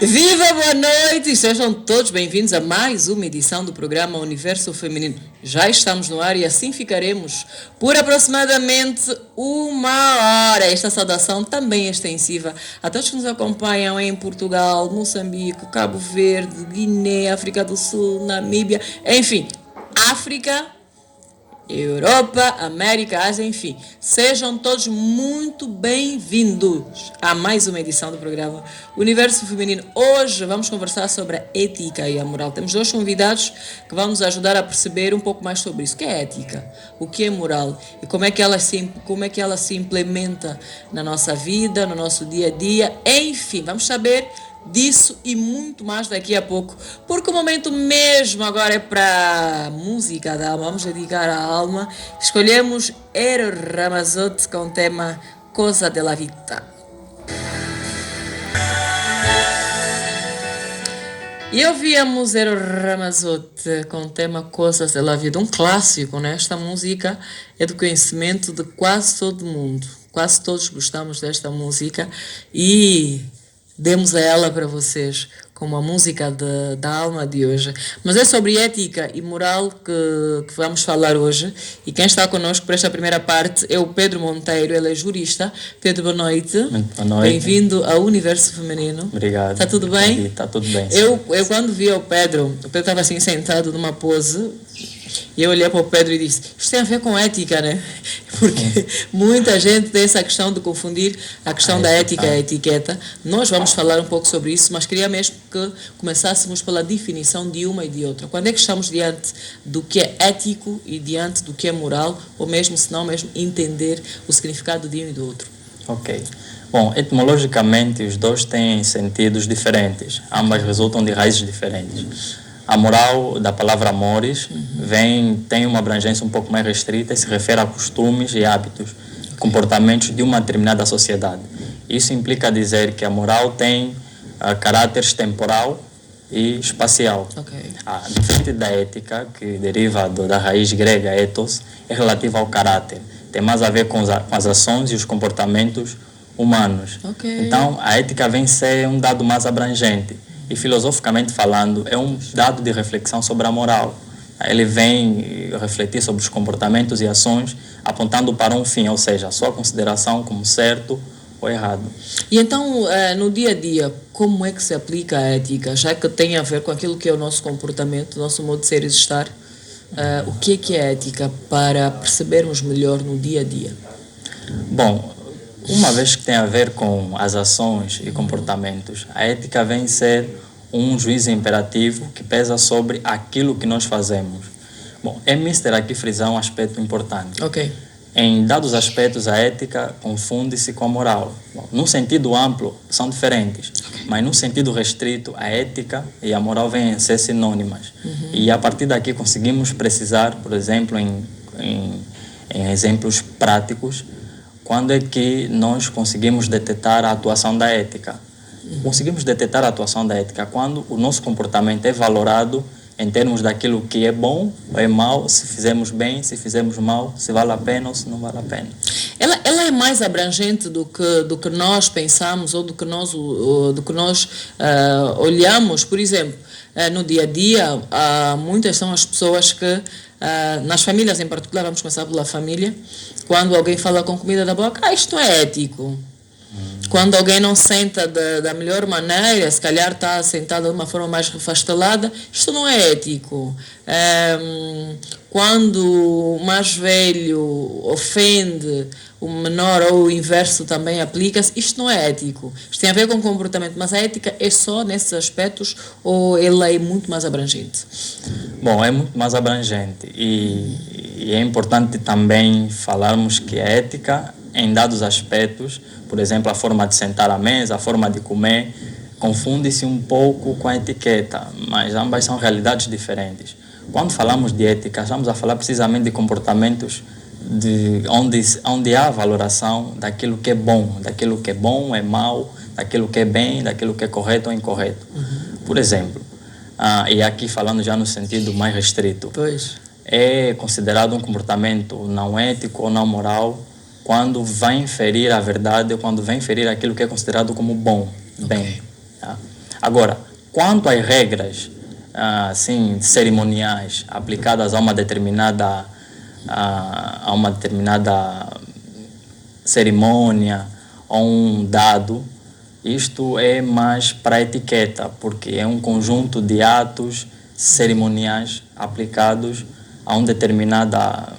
Viva, boa noite e sejam todos bem-vindos a mais uma edição do programa Universo Feminino. Já estamos no ar e assim ficaremos por aproximadamente 1 hora. Esta saudação também é extensiva a todos que nos acompanham em Portugal, Moçambique, Cabo Verde, Guiné, África do Sul, Namíbia, enfim, África, Europa, América, Ásia, enfim. Sejam todos muito bem-vindos a mais uma edição do programa Universo Feminino. Hoje vamos conversar sobre a ética e a moral. Temos dois convidados que vão nos ajudar a perceber um pouco mais sobre isso. O que é ética? O que é moral? E como é que ela se implementa na nossa vida, no nosso dia a dia? Enfim, vamos saber disso e muito mais daqui a pouco, porque o momento mesmo agora é para música da alma. Vamos dedicar a alma. Escolhemos Eros Ramazzotti com o tema Cosa della Vita. E ouvíamos Eros Ramazzotti com o tema Coisas della Vida, um clássico, né? Esta música é do conhecimento de quase todo mundo. Quase todos gostamos desta música e demos a ela para vocês como a música da alma de hoje. Mas é sobre ética e moral que vamos falar hoje. E quem está connosco para esta primeira parte é o Pedro Monteiro, ele é jurista. Pedro, boa noite. Boa noite. Bem-vindo ao Universo Feminino. Obrigado. Está tudo bem? Está tudo bem. Eu quando vi o Pedro estava assim sentado numa pose. E eu olhei para o Pedro e disse, isto tem a ver com ética, né? Porque muita gente tem essa questão de confundir a questão da ética e a etiqueta. Nós vamos falar um pouco sobre isso, mas queria mesmo que começássemos pela definição de uma e de outra. Quando é que estamos diante do que é ético e diante do que é moral, ou mesmo, se não mesmo, entender o significado de um e do outro? Ok. Bom, etimologicamente os dois têm sentidos diferentes. Ambas resultam de raízes diferentes. A moral da palavra amores tem uma abrangência um pouco mais restrita e se refere a costumes e hábitos, comportamentos de uma determinada sociedade. Isso implica dizer que a moral tem caráter temporal e espacial. Diferente da ética, que deriva da raiz grega ethos, é relativa ao caráter. Tem mais a ver com as ações e os comportamentos humanos. Então, a ética vem ser um dado mais abrangente. E filosoficamente falando, é um dado de reflexão sobre a moral. Ele vem refletir sobre os comportamentos e ações, apontando para um fim, ou seja, a sua consideração como certo ou errado. E então, no dia a dia, como é que se aplica a ética? Já que tem a ver com aquilo que é o nosso comportamento, o nosso modo de ser e de estar, o que é ética para percebermos melhor no dia a dia? Bom, uma vez que tem a ver com as ações e comportamentos, a ética vem ser um juízo imperativo que pesa sobre aquilo que nós fazemos. Bom, é mister aqui frisar um aspecto importante. Em dados aspectos, a ética confunde-se com a moral. Bom, num sentido amplo, são diferentes, mas num sentido restrito, a ética e a moral vêm a ser sinônimas. E a partir daqui conseguimos precisar, por exemplo, em exemplos práticos, quando é que nós conseguimos detectar a atuação da ética? Conseguimos detectar a atuação da ética quando o nosso comportamento é valorado em termos daquilo que é bom ou é mau, se fizemos bem, se fizemos mal, se vale a pena ou se não vale a pena. Ela é mais abrangente do que nós pensamos ou do que nós olhamos. Por exemplo, no dia a dia, muitas são as pessoas que, nas famílias em particular, vamos começar pela família, quando alguém fala com comida da boca, isto não é ético. Quando alguém não senta da melhor maneira, se calhar está sentado de uma forma mais refastelada, isto não é ético. Quando o mais velho ofende o menor ou o inverso também aplica-se, isto não é ético. Isto tem a ver com comportamento, mas a ética é só nesses aspectos ou ela é muito mais abrangente? Bom, é muito mais abrangente e é importante também falarmos que a ética, em dados aspectos, por exemplo, a forma de sentar à mesa, a forma de comer, confunde-se um pouco com a etiqueta, mas ambas são realidades diferentes. Quando falamos de ética, estamos a falar precisamente de comportamentos onde há a valoração daquilo que é bom é mau, daquilo que é bem, daquilo que é correto ou incorreto. Por exemplo, e aqui falando já no sentido mais restrito, Pois. é considerado um comportamento não ético ou não moral quando vai inferir a verdade ou quando vai inferir aquilo que é considerado como bom, bem. Tá? Agora, quanto às regras assim, cerimoniais aplicadas a uma determinada cerimônia ou um dado, isto é mais para a etiqueta, porque é um conjunto de atos cerimoniais aplicados a uma determinada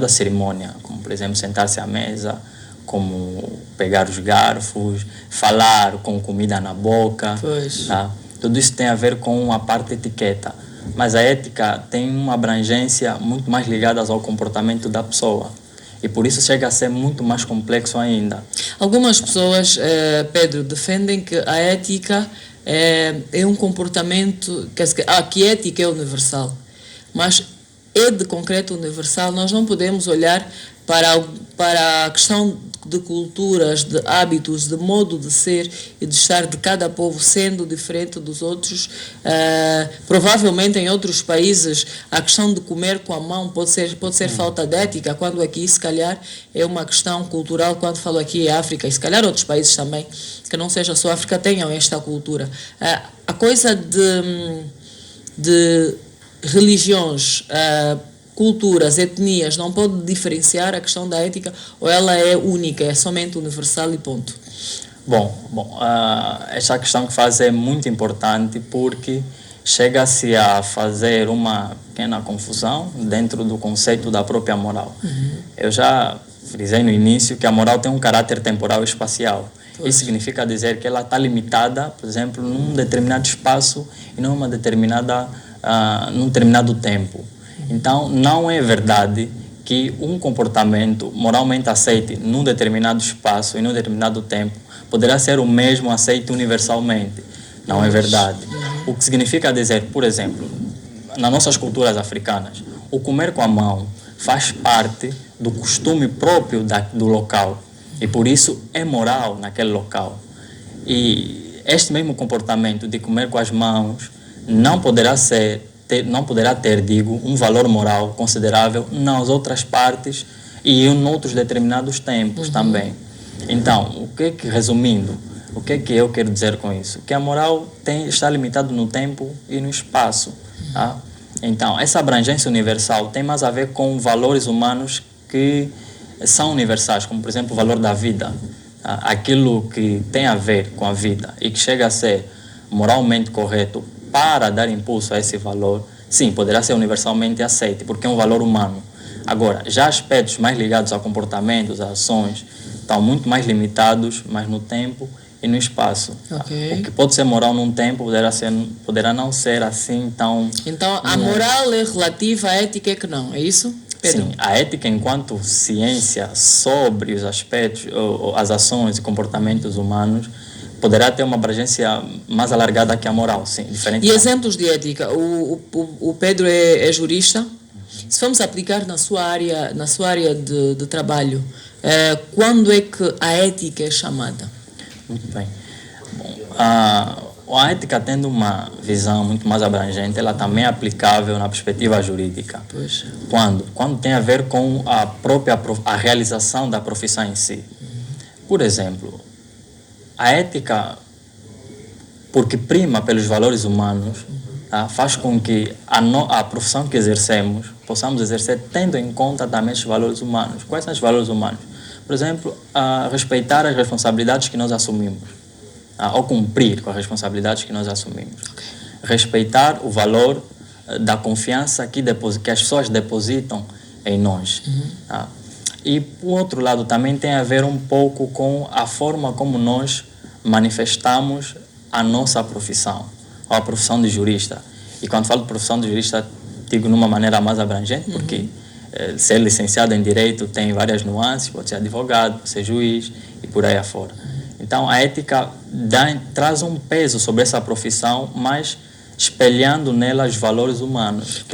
cerimônia, como por exemplo sentar-se à mesa, como pegar os garfos, falar com comida na boca. Pois. Tá? Tudo isso tem a ver com a parte etiqueta, mas a ética tem uma abrangência muito mais ligada ao comportamento da pessoa e por isso chega a ser muito mais complexo ainda. Algumas pessoas, Pedro, defendem que a ética é um comportamento, que ética é universal, mas é de concreto universal. Nós não podemos olhar para a questão de culturas, de hábitos, de modo de ser e de estar de cada povo sendo diferente dos outros. Provavelmente em outros países a questão de comer com a mão pode ser falta de ética, quando aqui se calhar é uma questão cultural. Quando falo aqui é África, e se calhar outros países também, que não seja só África, tenham esta cultura. A coisa de religiões, culturas, etnias, não pode diferenciar a questão da ética, ou ela é única, é somente universal e ponto? Bom, essa questão que faz é muito importante porque chega-se a fazer uma pequena confusão dentro do conceito da própria moral. Eu já frisei no início que a moral tem um caráter temporal e espacial. Isso significa dizer que ela está limitada, por exemplo, num determinado espaço e num determinado tempo. Então, não é verdade que um comportamento moralmente aceite num determinado espaço e num determinado tempo poderá ser o mesmo aceito universalmente. Não é verdade. O que significa dizer, por exemplo, nas nossas culturas africanas, o comer com a mão faz parte do costume próprio do local e por isso é moral naquele local. E este mesmo comportamento de comer com as mãos não poderá ter, um valor moral considerável nas outras partes e em outros determinados tempos também. Então, resumindo, o que eu quero dizer com isso? Que a moral está limitada no tempo e no espaço. Tá? Então, essa abrangência universal tem mais a ver com valores humanos que são universais, como, por exemplo, o valor da vida. Tá? Aquilo que tem a ver com a vida e que chega a ser moralmente correto para dar impulso a esse valor, sim, poderá ser universalmente aceito, porque é um valor humano. Agora, já aspectos mais ligados a comportamentos, a ações, estão muito mais limitados, mas no tempo e no espaço. Okay. O que pode ser moral num tempo poderá não ser assim tão... Então, a moral é relativa, a ética é que não, é isso, Pedro? Sim, a ética enquanto ciência sobre os aspectos, as ações e comportamentos humanos, poderá ter uma abrangência mais alargada que a moral, sim, diferente. E exemplos de ética? O Pedro é jurista. Se vamos aplicar na sua área de trabalho, quando é que a ética é chamada? Muito bem. Bom, a ética, tendo uma visão muito mais abrangente, ela também é aplicável na perspectiva jurídica. Pois. Quando tem a ver com a realização da profissão em si. Por exemplo, a ética, porque prima pelos valores humanos, tá, faz com que a profissão que exercemos possamos exercer tendo em conta também esses valores humanos. Quais são os valores humanos? Por exemplo, respeitar as responsabilidades que nós assumimos, ou cumprir com as responsabilidades que nós assumimos. Okay. Respeitar o valor da confiança que as pessoas depositam em nós. Tá? E, por outro lado, também tem a ver um pouco com a forma como nós manifestamos a nossa profissão, ou a profissão de jurista. E quando falo de profissão de jurista, digo numa maneira mais abrangente, porque ser licenciado em Direito tem várias nuances, pode ser advogado, pode ser juiz e por aí afora. Então, a ética traz um peso sobre essa profissão, mas espelhando nela os valores humanos.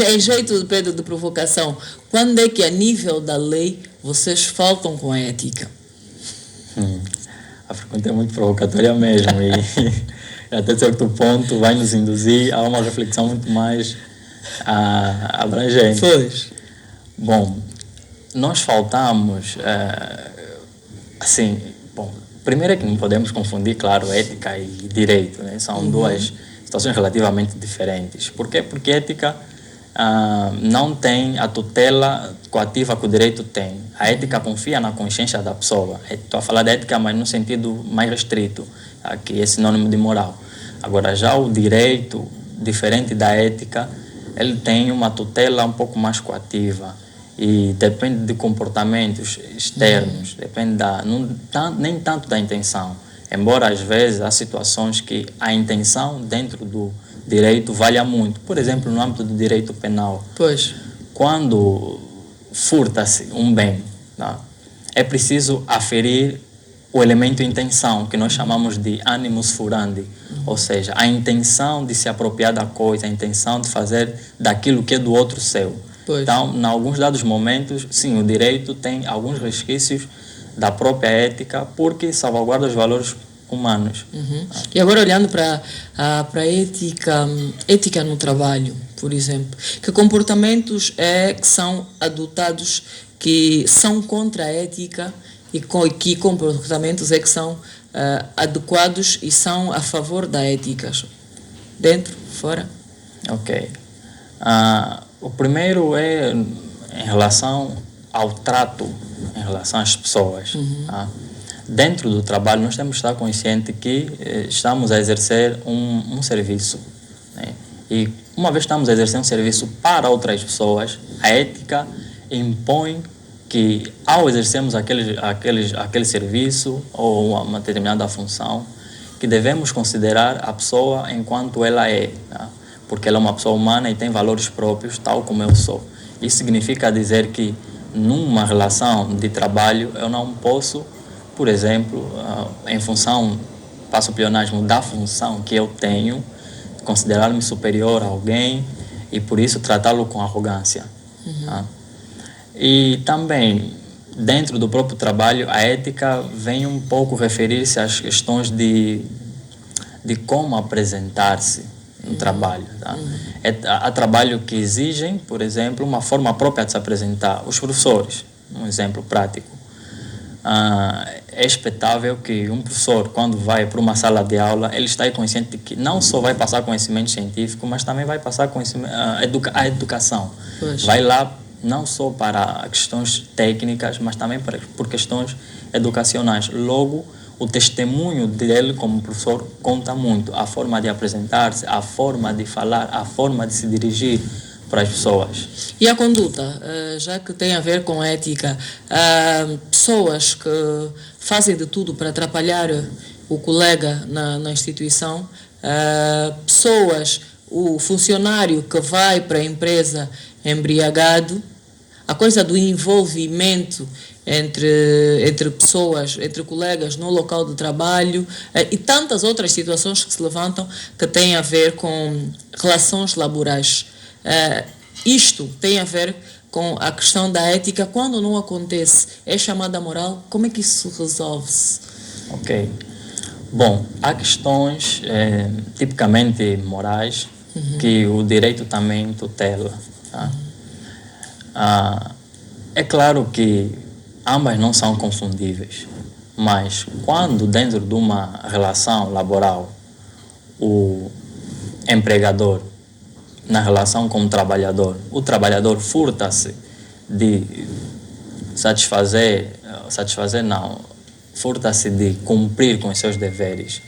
Em jeito, Pedro, de provocação, quando é que a nível da lei vocês faltam com a ética? A pergunta é muito provocatória mesmo e até certo ponto vai nos induzir a uma reflexão muito mais abrangente. Pois. Bom, nós faltamos, assim, bom, primeiro é que não podemos confundir, claro, ética e direito, né? São duas situações relativamente diferentes. Por quê? Porque ética não tem a tutela coativa que o direito tem. A ética confia na consciência da pessoa. Estou a falar de ética, mas no sentido mais restrito, que é sinônimo de moral. Agora, já o direito, diferente da ética, ele tem uma tutela um pouco mais coativa e depende de comportamentos externos, depende nem tanto da intenção. Embora, às vezes, há situações que a intenção dentro do direito valha muito. Por exemplo, no âmbito do direito penal. Pois. Quando furta-se um bem, tá? É preciso aferir o elemento intenção, que nós chamamos de animus furandi, ou seja, a intenção de se apropriar da coisa, a intenção de fazer daquilo que é do outro seu. Pois. Então, em alguns dados momentos, sim, o direito tem alguns resquícios da própria ética, porque salvaguarda os valores humanos. E agora olhando para a ética no trabalho, por exemplo, que comportamentos que são adotados que são contra a ética e que comportamentos que são adequados e são a favor da ética? Dentro, fora? Ok. O primeiro é em relação ao trato, em relação às pessoas. Tá? Dentro do trabalho, nós temos que estar conscientes que estamos a exercer um serviço. Né? E uma vez que estamos a exercer um serviço para outras pessoas, a ética impõe que, ao exercermos aquele serviço ou uma determinada função, que devemos considerar a pessoa enquanto ela é. Tá? Porque ela é uma pessoa humana e tem valores próprios, tal como eu sou. Isso significa dizer que, numa relação de trabalho, eu não posso, por exemplo, em função, passo o pleonasmo, da função que eu tenho, considerar-me superior a alguém e, por isso, tratá-lo com arrogância. Tá? E também, dentro do próprio trabalho, a ética vem um pouco referir-se às questões de como apresentar-se no trabalho. Tá? Há trabalho que exigem, por exemplo, uma forma própria de se apresentar. Os professores, um exemplo prático. É expectável que um professor, quando vai para uma sala de aula, ele está consciente de que não só vai passar conhecimento científico, mas também vai passar a educação. Pois. Vai lá não só para questões técnicas, mas também por questões educacionais. Logo, o testemunho dele como professor conta muito. A forma de apresentar-se, a forma de falar, a forma de se dirigir para as pessoas. E a conduta, já que tem a ver com ética, pessoas que fazem de tudo para atrapalhar o colega na instituição, o funcionário que vai para a empresa embriagado, a coisa do envolvimento entre pessoas, entre colegas no local de trabalho e tantas outras situações que se levantam que têm a ver com relações laborais. Isto tem a ver com a questão da ética. Quando não acontece, é chamada moral. Como é que isso resolve-se? Ok. Bom, há questões tipicamente morais que o direito também tutela. Tá? É claro que ambas não são confundíveis, mas quando dentro de uma relação laboral o empregador, na relação com o trabalhador furta-se de furta-se de cumprir com os seus deveres.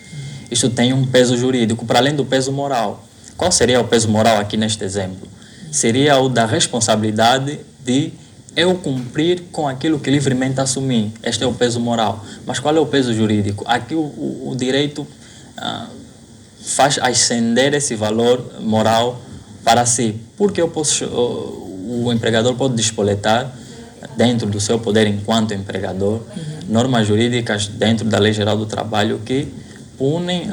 Isto tem um peso jurídico, para além do peso moral. Qual seria o peso moral aqui neste exemplo? Seria o da responsabilidade de eu cumprir com aquilo que livremente assumi. Este é o peso moral. Mas qual é o peso jurídico? Aqui o direito faz ascender esse valor moral para si. Porque o empregador pode despoletar, dentro do seu poder enquanto empregador, normas jurídicas dentro da Lei Geral do Trabalho que punem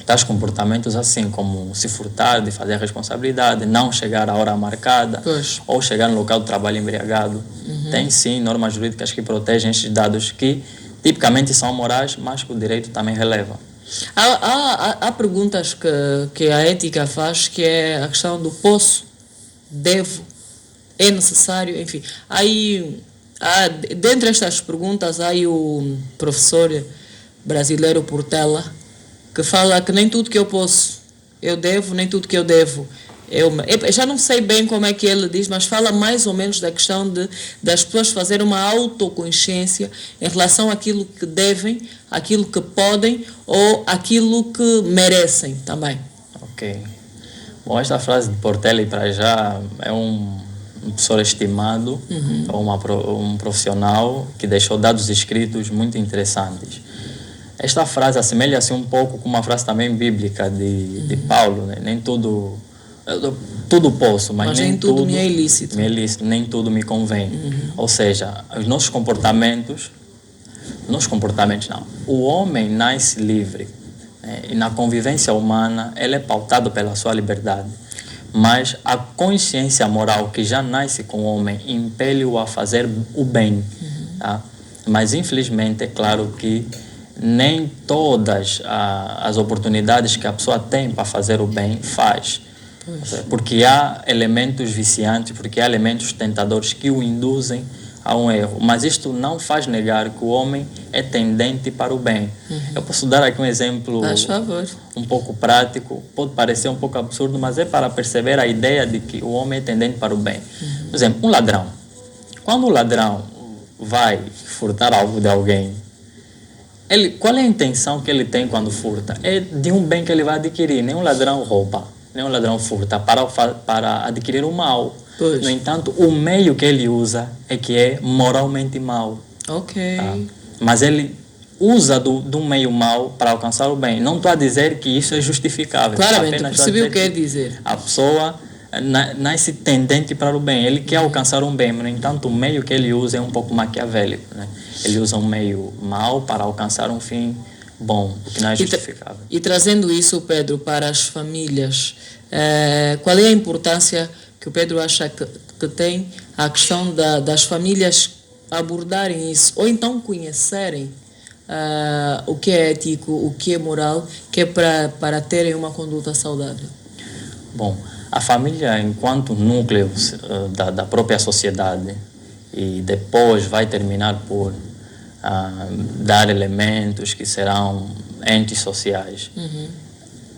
tais comportamentos assim, como se furtar de fazer a responsabilidade, não chegar à hora marcada, ou chegar no local do trabalho embriagado. Tem sim normas jurídicas que protegem estes dados que tipicamente são morais, mas que o direito também releva. Há perguntas que a ética faz, que é a questão do posso, devo, é necessário, enfim. Dentre estas perguntas, há aí o professor brasileiro Portela, que fala que nem tudo que eu posso, eu devo, nem tudo que eu devo. Eu já não sei bem como é que ele diz, mas fala mais ou menos da questão das pessoas fazerem uma autoconsciência em relação àquilo que devem, àquilo que podem ou àquilo que merecem também. Ok. Bom, esta frase de Portela, para já, é um professor estimado, um profissional que deixou dados escritos muito interessantes. Esta frase assemelha-se um pouco com uma frase também bíblica de Paulo, né? Nem tudo posso, mas nem tudo me é ilícito. Nem tudo me convém. Ou seja, os nossos comportamentos não. O homem nasce livre, né? E na convivência humana ele é pautado pela sua liberdade. Mas a consciência moral que já nasce com o homem impele-o a fazer o bem. Tá? Mas infelizmente é claro que nem todas as oportunidades que a pessoa tem para fazer o bem faz. Porque há elementos viciantes, porque há elementos tentadores que o induzem a um erro. Mas isto não faz negar que o homem é tendente para o bem. Eu posso dar aqui um exemplo um pouco prático, pode parecer um pouco absurdo, mas é para perceber a ideia de que o homem é tendente para o bem. Por exemplo, um ladrão. Quando o ladrão vai furtar algo de alguém, qual é a intenção que ele tem quando furta? É de um bem que ele vai adquirir. Nenhum ladrão rouba, nenhum ladrão furta para adquirir o mal. Pois. No entanto, o meio que ele usa é que é moralmente mau. Ok. Tá? Mas ele usa do meio mau para alcançar o bem. Não estou a dizer que isso é justificável. Claramente, percebi o que quer dizer. A pessoa nasce tendente para o bem. Ele quer alcançar um bem, mas, no entanto, o meio que ele usa é um pouco maquiavélico. Né? Ele usa um meio mau para alcançar um fim bom, o que não é justificável. E trazendo isso, Pedro, para as famílias, qual é a importância que o Pedro acha que tem a questão das famílias abordarem isso, ou então conhecerem o que é ético, o que é moral, que é para terem uma conduta saudável? Bom, a família, enquanto núcleo da própria sociedade, e depois vai terminar por dar elementos que serão entes sociais,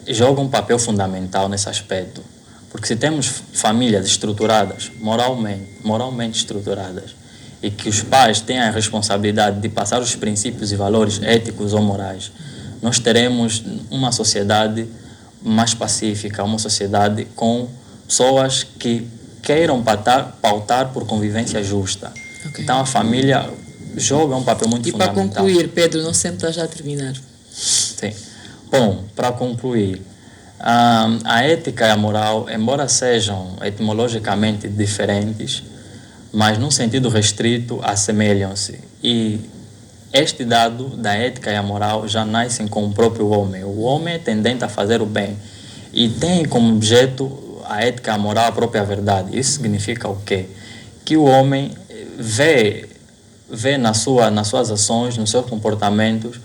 joga um papel fundamental nesse aspecto. Porque se temos famílias estruturadas, moralmente estruturadas, e que os pais têm a responsabilidade de passar os princípios e valores éticos ou morais, nós teremos uma sociedade mais pacífica, uma sociedade com pessoas que queiram pautar por convivência justa. Okay. Então a família joga um papel muito fundamental. E para concluir, Pedro, não sempre está já a terminar. Sim. Bom, para concluir, a ética e a moral, embora sejam etimologicamente diferentes, mas num sentido restrito assemelham-se. E este dado da ética e a moral já nascem com o próprio homem. O homem é tendente a fazer o bem e tem como objeto a ética, a moral, a própria verdade. Isso significa o quê? Que o homem vê nas suas ações, nos seus comportamentos,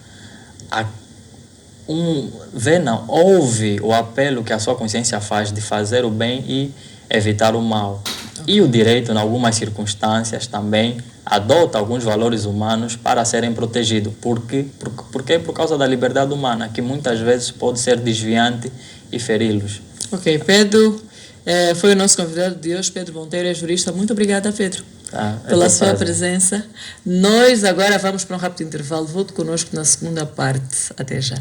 ouve o apelo que a sua consciência faz de fazer o bem e evitar o mal. E o direito, em algumas circunstâncias, também adota alguns valores humanos para serem protegidos. Por quê? Por causa da liberdade humana, que muitas vezes pode ser desviante e feri-los. Ok, Pedro, foi o nosso convidado de hoje, Pedro Monteiro, é jurista. Muito obrigada, Pedro, pela sua presença. Nós agora vamos para um rápido intervalo. Volte conosco na segunda parte. Até já.